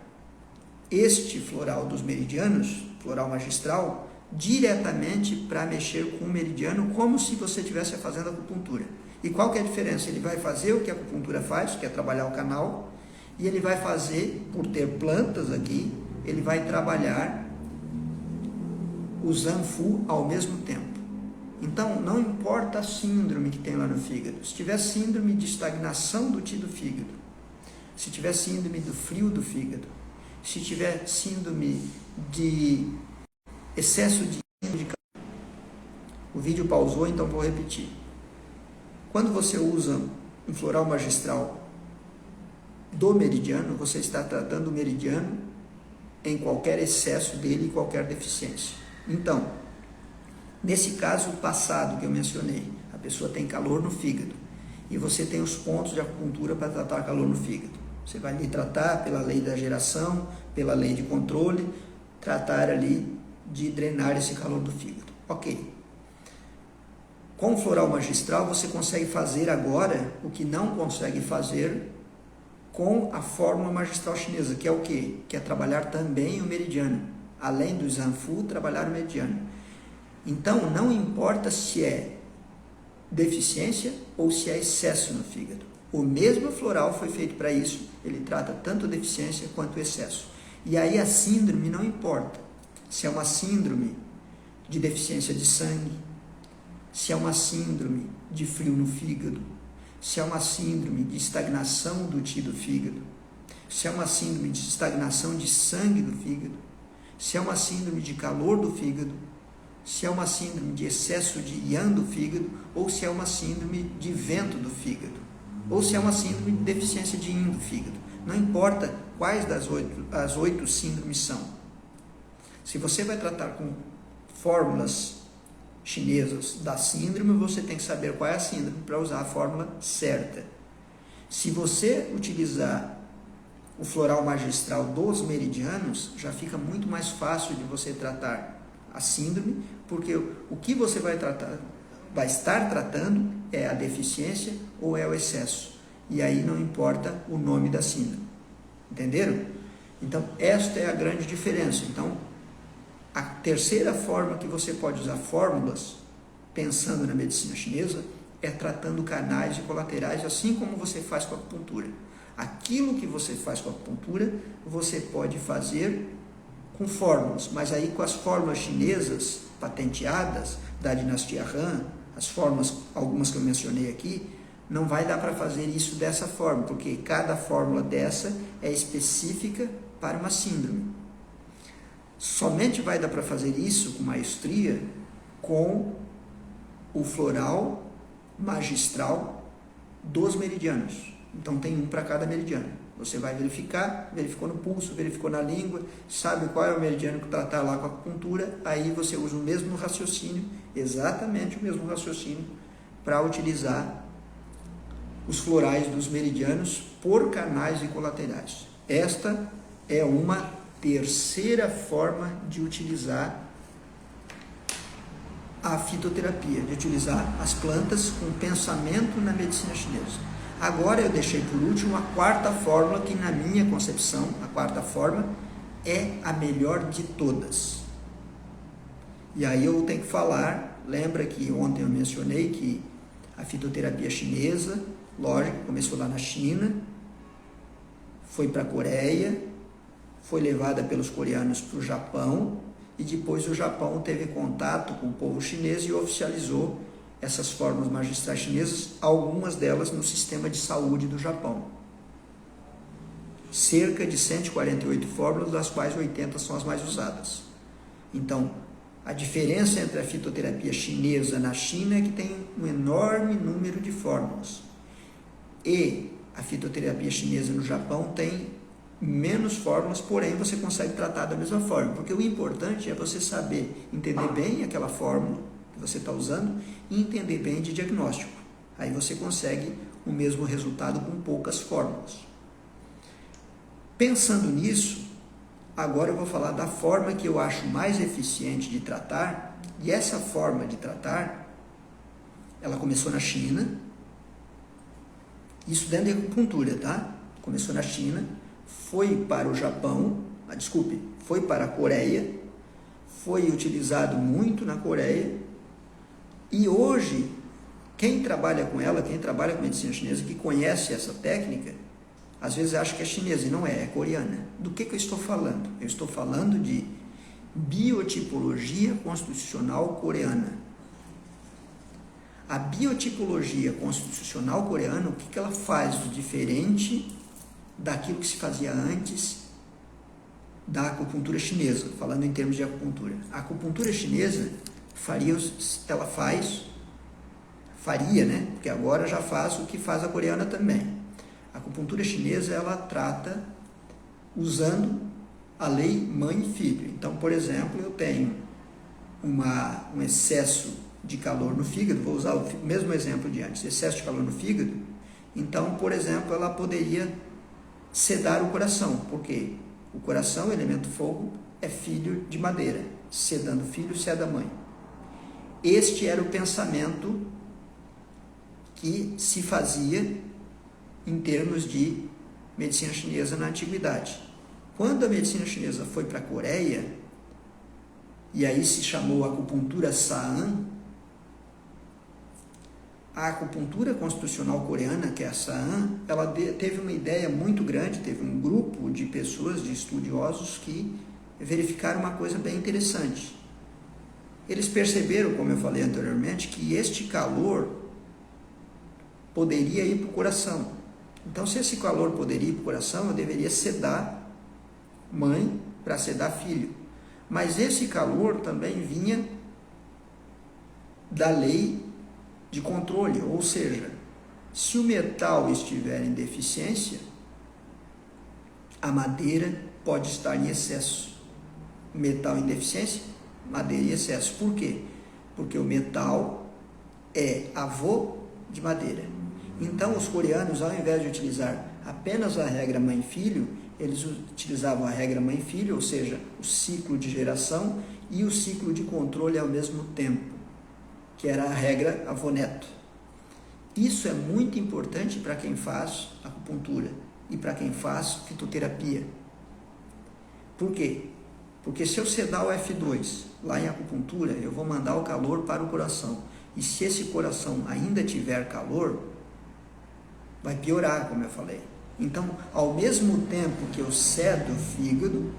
este floral dos meridianos, floral magistral, diretamente para mexer com o meridiano, como se você estivesse fazendo acupuntura. E qual que é a diferença? Ele vai fazer o que a acupuntura faz, que é trabalhar o canal, e ele vai fazer, por ter plantas aqui, ele vai trabalhar o Zang Fu ao mesmo tempo. Então, não importa a síndrome que tem lá no fígado. Se tiver síndrome de estagnação do fígado, se tiver síndrome do frio do fígado, se tiver síndrome de excesso de o vídeo pausou, então vou repetir. Quando você usa um floral magistral do meridiano, você está tratando o meridiano em qualquer excesso dele e qualquer deficiência. Então, nesse caso passado que eu mencionei, a pessoa tem calor no fígado e você tem os pontos de acupuntura para tratar calor no fígado. Você vai ali tratar pela lei da geração, pela lei de controle, tratar ali de drenar esse calor do fígado. Ok. Com o floral magistral você consegue fazer agora o que não consegue fazer com a fórmula magistral chinesa, que é o quê? Que é trabalhar também o meridiano. Além do Zang Fu, trabalhar o meridiano. Então, não importa se é deficiência ou se é excesso no fígado. O mesmo floral foi feito para isso, ele trata tanto deficiência quanto excesso. E aí a síndrome não importa. Se é uma síndrome de deficiência de sangue, se é uma síndrome de frio no fígado, se é uma síndrome de estagnação do Qi do fígado, se é uma síndrome de estagnação de sangue do fígado, se é uma síndrome de calor do fígado, se é uma síndrome de excesso de yang do fígado, ou se é uma síndrome de vento do fígado, ou se é uma síndrome de deficiência de yin do fígado. Não importa quais as 8 síndromes são. Se você vai tratar com fórmulas chinesas da síndrome, você tem que saber qual é a síndrome para usar a fórmula certa. Se você utilizar o floral magistral dos meridianos, já fica muito mais fácil de você tratar a síndrome, porque o que você vai estar tratando é a deficiência ou é o excesso. E aí não importa o nome da síndrome. Entenderam? Então, esta é a grande diferença. Então, a terceira forma que você pode usar fórmulas, pensando na medicina chinesa, é tratando canais e colaterais, assim como você faz com a acupuntura. Aquilo que você faz com a acupuntura, você pode fazer com fórmulas, mas aí com as fórmulas chinesas patenteadas da dinastia Han, as fórmulas, algumas que eu mencionei aqui, não vai dar para fazer isso dessa forma, porque cada fórmula dessa é específica para uma síndrome. Somente vai dar para fazer isso com maestria com o floral magistral dos meridianos. Então tem um para cada meridiano. Você vai verificar, verificou no pulso, verificou na língua, sabe qual é o meridiano que tratar lá com a acupuntura, aí você usa o mesmo raciocínio, exatamente o mesmo raciocínio, para utilizar os florais dos meridianos por canais e colaterais. Esta é uma terceira forma de utilizar a fitoterapia, de utilizar as plantas com pensamento na medicina chinesa. Agora eu deixei por último a quarta fórmula, que na minha concepção, a quarta forma é a melhor de todas. E aí eu tenho que falar, lembra que ontem eu mencionei que a fitoterapia chinesa, lógico, começou lá na China, foi para a Coreia, foi levada pelos coreanos para o Japão, e depois o Japão teve contato com o povo chinês e oficializou essas fórmulas magistrais chinesas, algumas delas no sistema de saúde do Japão. Cerca de 148 fórmulas, das quais 80 são as mais usadas. Então, a diferença entre a fitoterapia chinesa na China é que tem um enorme número de fórmulas. E a fitoterapia chinesa no Japão tem menos fórmulas, porém você consegue tratar da mesma forma. Porque o importante é você saber entender bem aquela fórmula que você está usando e entender bem de diagnóstico. Aí você consegue o mesmo resultado com poucas fórmulas. Pensando nisso, agora eu vou falar da forma que eu acho mais eficiente de tratar, e essa forma de tratar, ela começou na China, isso dentro da acupuntura, tá? Começou na China, foi para o Japão, foi para a Coreia, foi utilizado muito na Coreia, e hoje, quem trabalha com ela, quem trabalha com medicina chinesa, que conhece essa técnica, às vezes acha que é chinesa, e não é, é coreana. Do que eu estou falando? Eu estou falando de biotipologia constitucional coreana. A biotipologia constitucional coreana, o que ela faz de diferente daquilo que se fazia antes da acupuntura chinesa, falando em termos de acupuntura? A acupuntura chinesa faria, né? Porque agora já faz o que faz a coreana também. A acupuntura chinesa, ela trata usando a lei mãe e filho. Então, por exemplo, eu tenho um excesso de calor no fígado, vou usar o mesmo exemplo de antes, excesso de calor no fígado, então, por exemplo, ela poderia sedar o coração, porque o coração, elemento fogo, é filho de madeira, sedando filho, seda mãe. Este era o pensamento que se fazia em termos de medicina chinesa na antiguidade. Quando a medicina chinesa foi para a Coreia, e aí se chamou acupuntura Saan, a acupuntura constitucional coreana, que é a Saan, ela teve uma ideia muito grande, teve um grupo de pessoas, de estudiosos, que verificaram uma coisa bem interessante. Eles perceberam, como eu falei anteriormente, que este calor poderia ir para o coração. Então, se esse calor poderia ir para o coração, eu deveria sedar mãe para sedar filho. Mas esse calor também vinha da lei de controle, ou seja, se o metal estiver em deficiência, a madeira pode estar em excesso. Metal em deficiência, madeira em excesso. Por quê? Porque o metal é avô de madeira. Então, os coreanos, ao invés de utilizar apenas a regra mãe-filho, eles utilizavam a regra mãe-filho, ou seja, o ciclo de geração e o ciclo de controle ao mesmo tempo, que era a regra avô-neto. Isso é muito importante para quem faz acupuntura e para quem faz fitoterapia. Por quê? Porque se eu sedar o F2 lá em acupuntura, eu vou mandar o calor para o coração. E se esse coração ainda tiver calor, vai piorar, como eu falei. Então, ao mesmo tempo que eu cedo o fígado,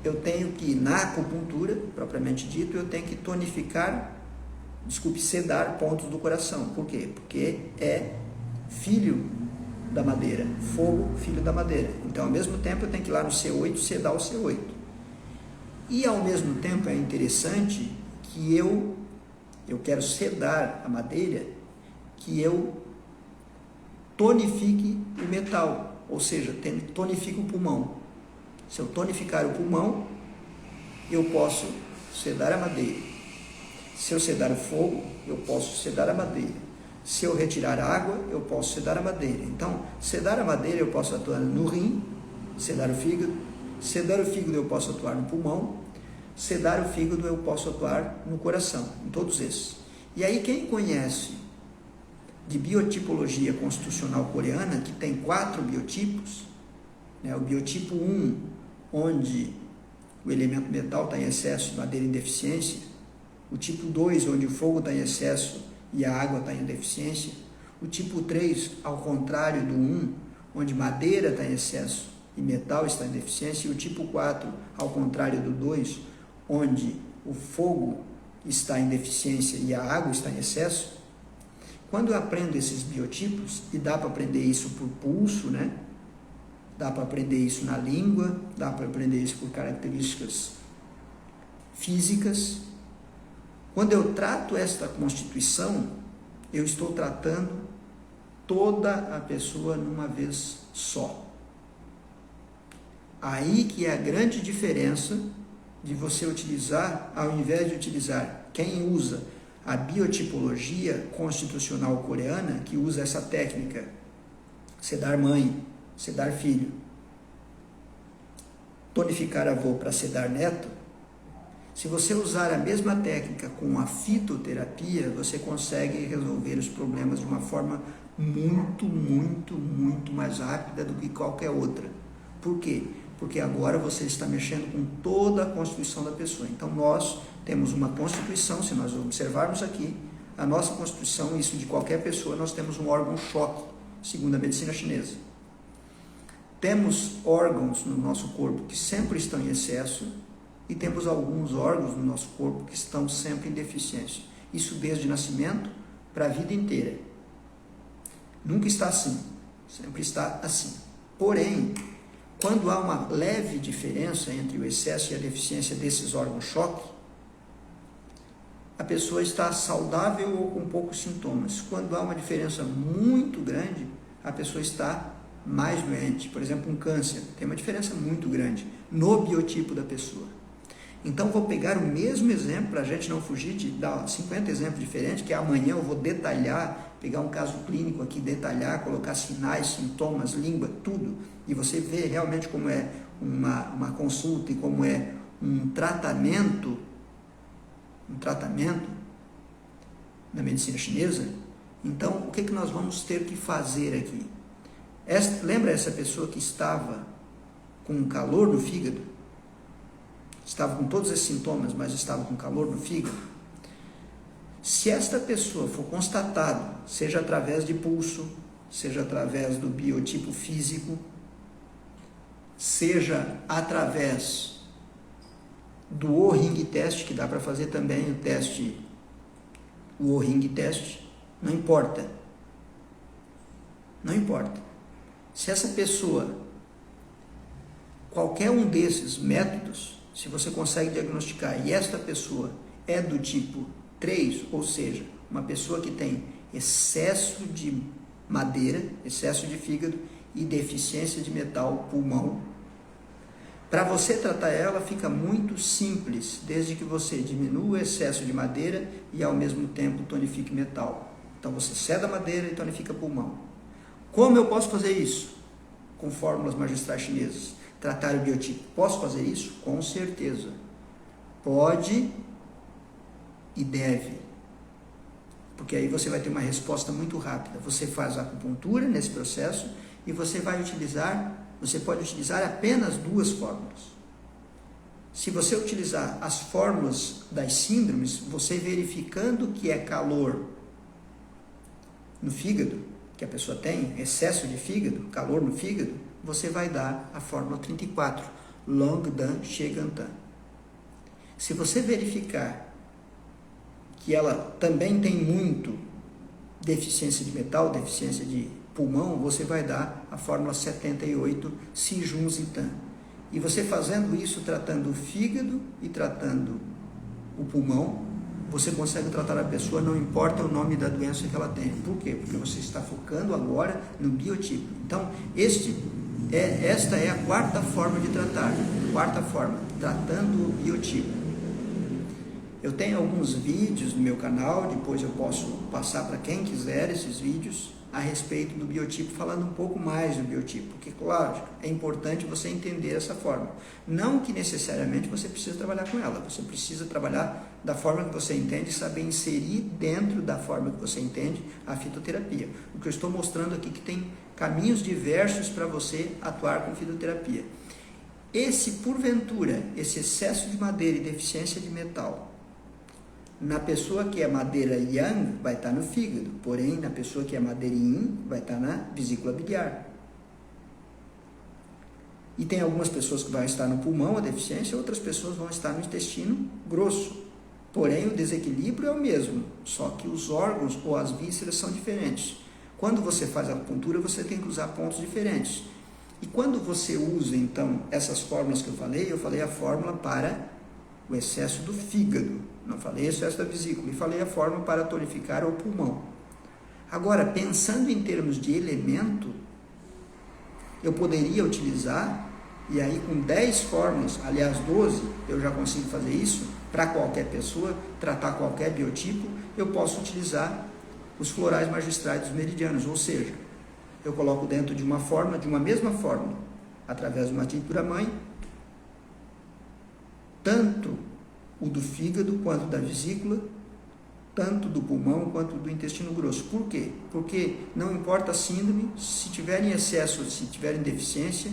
eu tenho que, na acupuntura, propriamente dito, eu tenho que sedar pontos do coração. Por quê? Porque é filho da madeira, fogo, filho da madeira. Então, ao mesmo tempo, eu tenho que ir lá no C8, sedar o C8. E, ao mesmo tempo, é interessante que eu quero sedar a madeira, que eu tonifique o metal, ou seja, tonifique o pulmão. Se eu tonificar o pulmão, eu posso sedar a madeira. Se eu sedar o fogo, eu posso sedar a madeira. Se eu retirar água, eu posso sedar a madeira. Então, sedar a madeira, eu posso atuar no rim, sedar o fígado. Sedar o fígado, eu posso atuar no pulmão. Sedar o fígado, eu posso atuar no coração, em todos esses. E aí, quem conhece de biotipologia constitucional coreana, que tem 4 biotipos, né? O biotipo 1, onde o elemento metal está em excesso e madeira em deficiência. O tipo 2, onde o fogo está em excesso e a água está em deficiência. O tipo 3, ao contrário do 1, onde madeira está em excesso e metal está em deficiência. E o tipo 4, ao contrário do 2, onde o fogo está em deficiência e a água está em excesso. Quando eu aprendo esses biotipos, e dá para aprender isso por pulso, né? Dá para aprender isso na língua, dá para aprender isso por características físicas. Quando eu trato esta constituição, eu estou tratando toda a pessoa numa vez só. Aí que é a grande diferença de você utilizar, ao invés de utilizar, quem usa a biotipologia constitucional coreana, que usa essa técnica, sedar mãe, sedar filho, tonificar avô para sedar neto, se você usar a mesma técnica com a fitoterapia, você consegue resolver os problemas de uma forma muito, muito, muito mais rápida do que qualquer outra. Por quê? Porque agora você está mexendo com toda a constituição da pessoa. Então, nós temos uma constituição, se nós observarmos aqui, a nossa constituição, isso de qualquer pessoa, nós temos um órgão-choque, segundo a medicina chinesa. Temos órgãos no nosso corpo que sempre estão em excesso e temos alguns órgãos no nosso corpo que estão sempre em deficiência. Isso desde o nascimento para a vida inteira. Nunca está assim, sempre está assim. Porém, quando há uma leve diferença entre o excesso e a deficiência desses órgãos-choque, a pessoa está saudável ou com poucos sintomas. Quando há uma diferença muito grande, a pessoa está mais doente. Por exemplo, um câncer tem uma diferença muito grande no biotipo da pessoa. Então, vou pegar o mesmo exemplo, para a gente não fugir de dar 50 exemplos diferentes, que amanhã eu vou detalhar, pegar um caso clínico aqui, detalhar, colocar sinais, sintomas, língua, tudo, e você vê realmente como é uma consulta e como é um tratamento na medicina chinesa. Então, o que nós vamos ter que fazer aqui? Lembra essa pessoa que estava com calor no fígado? Estava com todos esses sintomas, mas estava com calor no fígado? Se esta pessoa for constatada, seja através de pulso, seja através do biotipo físico, seja através do O-ring test, que dá para fazer também o O-ring test, Não importa. Não importa. Se essa pessoa, qualquer um desses métodos, se você consegue diagnosticar e esta pessoa é do tipo 3, ou seja, uma pessoa que tem excesso de madeira, excesso de fígado e deficiência de metal pulmão, para você tratar ela fica muito simples, desde que você diminua o excesso de madeira e ao mesmo tempo tonifique metal. Então você ceda a madeira e tonifica pulmão. Como eu posso fazer isso? Com fórmulas magistrais chinesas. Tratar o biotipo. Posso fazer isso? Com certeza. Pode e deve. Porque aí você vai ter uma resposta muito rápida. Você faz a acupuntura nesse processo e você pode utilizar apenas 2 fórmulas. Se você utilizar as fórmulas das síndromes, você verificando que é calor no fígado, que a pessoa tem, excesso de fígado, calor no fígado, você vai dar a fórmula 34, Longdan Shegantan. Se você verificar que ela também tem muito deficiência de metal, deficiência de pulmão, você vai dar a fórmula 78, Sijun-Zitan. E você fazendo isso, tratando o fígado e tratando o pulmão, você consegue tratar a pessoa, não importa o nome da doença que ela tem. Por quê? Porque você está focando agora no biotipo. Então, esta é a 4ª forma de tratar. 4ª forma, tratando o biotipo. Eu tenho alguns vídeos no meu canal, depois eu posso passar para quem quiser esses vídeos a respeito do biotipo, falando um pouco mais do biotipo, porque, claro, é importante você entender essa forma. Não que necessariamente você precisa trabalhar com ela, você precisa trabalhar da forma que você entende e saber inserir dentro da forma que você entende a fitoterapia. O que eu estou mostrando aqui é que tem caminhos diversos para você atuar com fitoterapia. Porventura, esse excesso de madeira e deficiência de metal, na pessoa que é madeira yang, vai estar no fígado, porém, na pessoa que é madeira yin, vai estar na vesícula biliar. E tem algumas pessoas que vão estar no pulmão, a deficiência, outras pessoas vão estar no intestino grosso. Porém, o desequilíbrio é o mesmo, só que os órgãos ou as vísceras são diferentes. Quando você faz a acupuntura, você tem que usar pontos diferentes. E quando você usa, então, essas fórmulas que eu falei a fórmula para o excesso do fígado, não falei excesso da vesícula, e falei a fórmula para tonificar o pulmão. Agora, pensando em termos de elemento, eu poderia utilizar, e aí com 10 fórmulas, aliás 12, eu já consigo fazer isso, para qualquer pessoa, tratar qualquer biotipo, eu posso utilizar os florais magistrais dos meridianos, ou seja, eu coloco dentro de uma fórmula, de uma mesma fórmula, através de uma tintura mãe, tanto o do fígado quanto da vesícula, tanto do pulmão quanto do intestino grosso. Por quê? Porque não importa a síndrome, se tiver em excesso, se tiver em deficiência,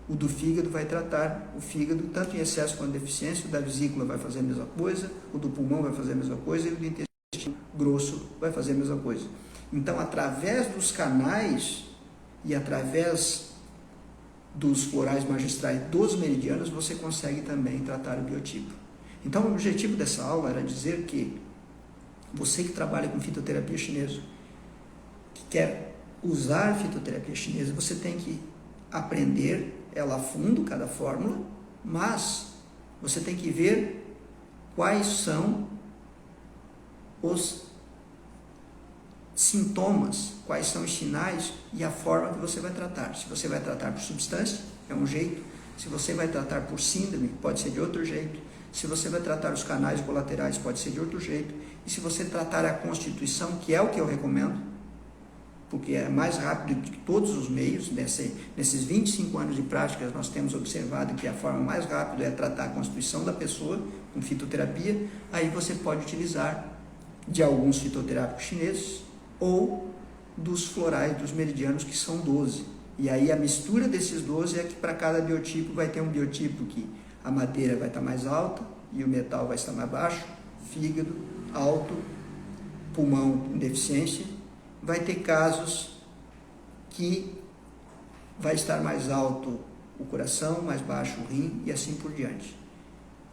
o do fígado vai tratar o fígado, tanto em excesso quanto em deficiência, o da vesícula vai fazer a mesma coisa, o do pulmão vai fazer a mesma coisa, e o do intestino grosso vai fazer a mesma coisa. Então, através dos canais e através dos florais magistrais dos meridianos, você consegue também tratar o biotipo. Então, o objetivo dessa aula era dizer que você que trabalha com fitoterapia chinesa, que quer usar fitoterapia chinesa, você tem que aprender ela a fundo, cada fórmula, mas você tem que ver quais são os sintomas, quais são os sinais e a forma que você vai tratar. Se você vai tratar por substância, é um jeito. Se você vai tratar por síndrome, pode ser de outro jeito. Se você vai tratar os canais colaterais, pode ser de outro jeito. E se você tratar a constituição, que é o que eu recomendo, porque é mais rápido que todos os meios, nesses 25 anos de prática, nós temos observado que a forma mais rápida é tratar a constituição da pessoa com fitoterapia, aí você pode utilizar de alguns fitoterápicos chineses ou dos florais, dos meridianos, que são 12. E aí a mistura desses 12 é que para cada biotipo vai ter um biotipo que a madeira vai estar mais alta e o metal vai estar mais baixo, fígado alto, pulmão em deficiência. Vai ter casos que vai estar mais alto o coração, mais baixo o rim e assim por diante.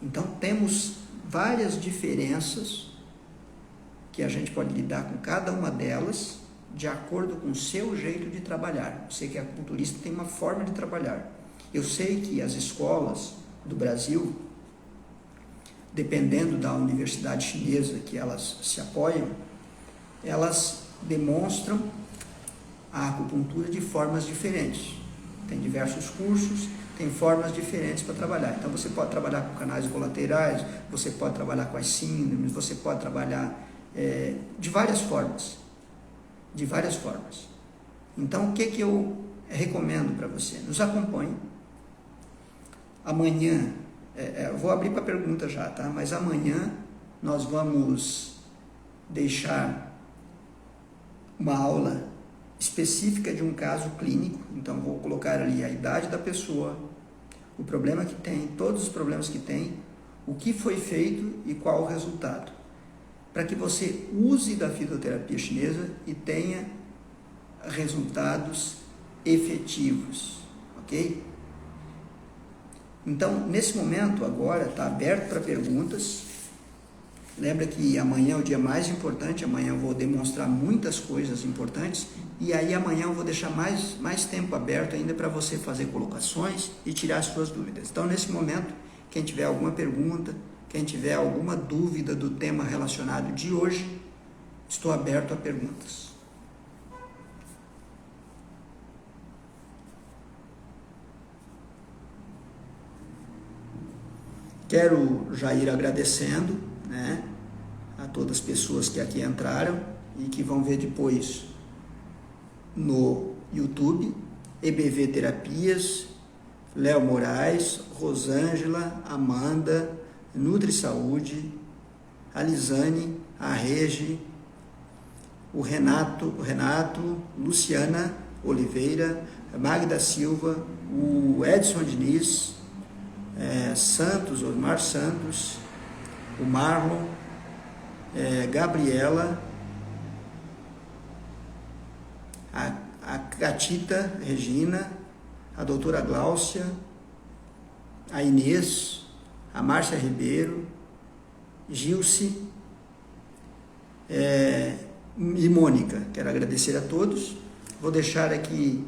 Então temos várias diferenças que a gente pode lidar com cada uma delas de acordo com o seu jeito de trabalhar. Eu sei que a acupunturista tem uma forma de trabalhar. Eu sei que as escolas do Brasil, dependendo da universidade chinesa que elas se apoiam, elas demonstram a acupuntura de formas diferentes. Tem diversos cursos, tem formas diferentes para trabalhar. Então você pode trabalhar com canais colaterais, você pode trabalhar com as síndromes, você pode trabalhar de várias formas. De várias formas. Então o que eu recomendo para você? Nos acompanhe. Amanhã, eu vou abrir para pergunta já, tá? Mas amanhã nós vamos deixar uma aula específica de um caso clínico. Então vou colocar ali a idade da pessoa, o problema que tem, todos os problemas que tem, o que foi feito e qual o resultado, para que você use da fitoterapia chinesa e tenha resultados efetivos, ok? Então, nesse momento, agora, está aberto para perguntas. Lembra que amanhã é o dia mais importante, amanhã eu vou demonstrar muitas coisas importantes, e aí amanhã eu vou deixar mais tempo aberto ainda para você fazer colocações e tirar as suas dúvidas. Então, nesse momento, quem tiver alguma pergunta, quem tiver alguma dúvida do tema relacionado de hoje, estou aberto a perguntas. Quero já ir agradecendo, né, a todas as pessoas que aqui entraram e que vão ver depois no YouTube, EBV Terapias, Léo Moraes, Rosângela, Amanda, Nutri Saúde, a Lisane, a Regi, o Renato, Luciana Oliveira, Magda Silva, o Edson Diniz, Santos, Osmar Santos, o Marlon, Gabriela, a Catita Regina, a doutora Gláucia, a Inês, a Márcia Ribeiro, Gilce e Mônica. Quero agradecer a todos. Vou deixar aqui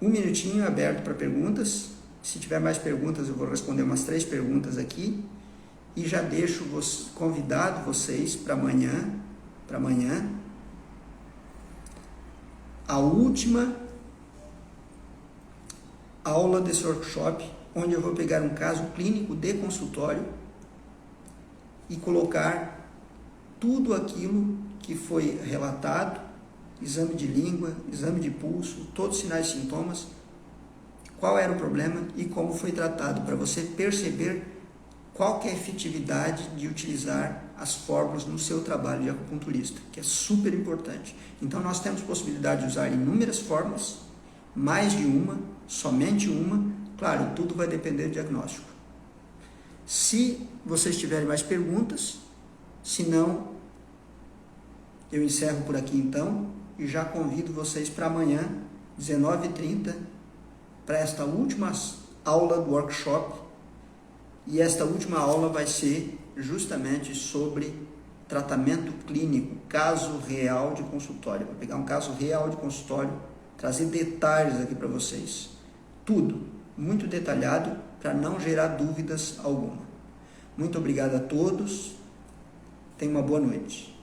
um minutinho aberto para perguntas. Se tiver mais perguntas, eu vou responder umas 3 perguntas aqui. E já deixo convidado vocês para amanhã, a última aula desse workshop, onde eu vou pegar um caso clínico de consultório e colocar tudo aquilo que foi relatado, exame de língua, exame de pulso, todos os sinais e sintomas, qual era o problema e como foi tratado, para você perceber qual que é a efetividade de utilizar as fórmulas no seu trabalho de acupunturista, que é super importante. Então nós temos possibilidade de usar inúmeras fórmulas, mais de uma, somente uma, claro, tudo vai depender do diagnóstico. Se vocês tiverem mais perguntas, se não, eu encerro por aqui então, e já convido vocês para amanhã, 19h30, para esta última aula do workshop. E esta última aula vai ser justamente sobre tratamento clínico, caso real de consultório. Vou pegar um caso real de consultório, trazer detalhes aqui para vocês. Tudo muito detalhado para não gerar dúvidas alguma. Muito obrigado a todos. Tenham uma boa noite.